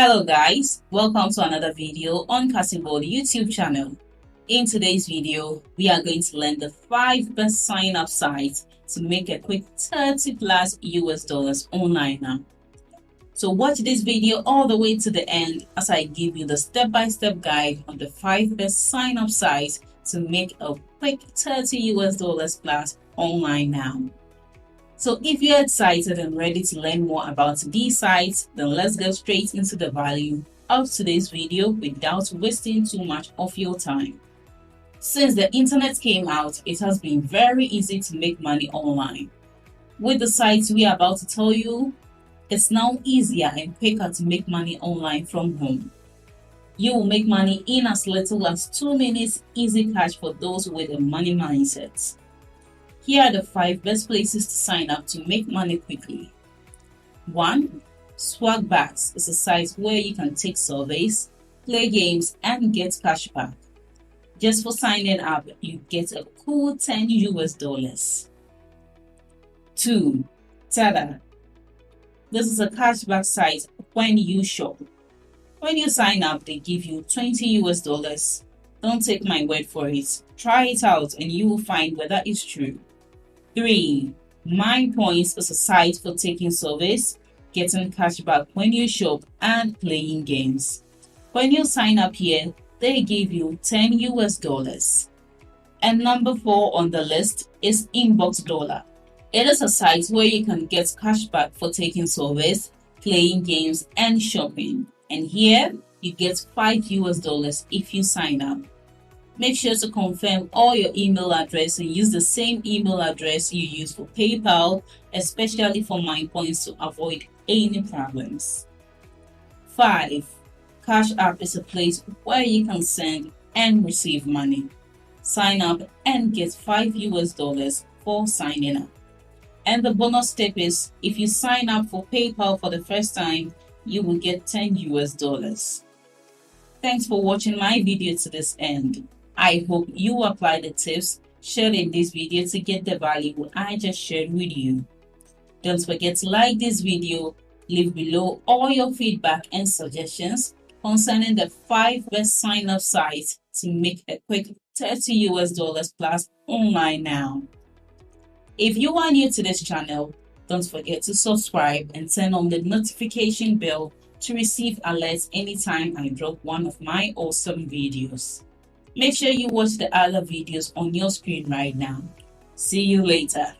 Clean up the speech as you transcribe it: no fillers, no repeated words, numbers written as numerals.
Hello guys, welcome to another video on Cassy World YouTube channel. In today's video, we are going to learn the 5 best sign-up sites to make a quick 30 plus US dollars online now. So watch this video all the way to the end as I give you the step-by-step guide on the 5 best sign-up sites to make a quick 30 US dollars plus online now. So if you're excited and ready to learn more about these sites, then let's get straight into the value of today's video without wasting too much of your time. Since the internet came out, it has been very easy to make money online. With the sites we are about to tell you, it's now easier and quicker to make money online from home. You will make money in as little as 2 minutes, easy cash for those with a money mindset. Here are the 5 best places to sign up to make money quickly. 1. Swagbags is a site where you can take surveys, play games, and get cash back. Just for signing up, you get a cool 10 US dollars. 2. Tada. This is a cashback site when you shop. When you sign up, they give you 20 US dollars. Don't take my word for it. Try it out and you will find whether it's true. 3. My Points is a site for taking surveys, getting cash back when you shop, and playing games. When you sign up here, they give you 10 US dollars. And number 4 on the list is Inbox Dollar. It is a site where you can get cash back for taking surveys, playing games, and shopping. And here, you get 5 US dollars if you sign up. Make sure to confirm all your email address and use the same email address you use for PayPal, especially for My Points, to avoid any problems. 5. Cash App is a place where you can send and receive money. Sign up and get 5 US dollars for signing up. And the bonus tip is, if you sign up for PayPal for the first time, you will get 10 US dollars. Thanks for watching my video to this end. I hope you apply the tips shared in this video to get the value I just shared with you. Don't forget to like this video, leave below all your feedback and suggestions concerning the 5 best sign-up sites to make a quick 30 US dollars plus online now. If you are new to this channel, don't forget to subscribe and turn on the notification bell to receive alerts anytime I drop one of my awesome videos. Make sure you watch the other videos on your screen right now. See you later.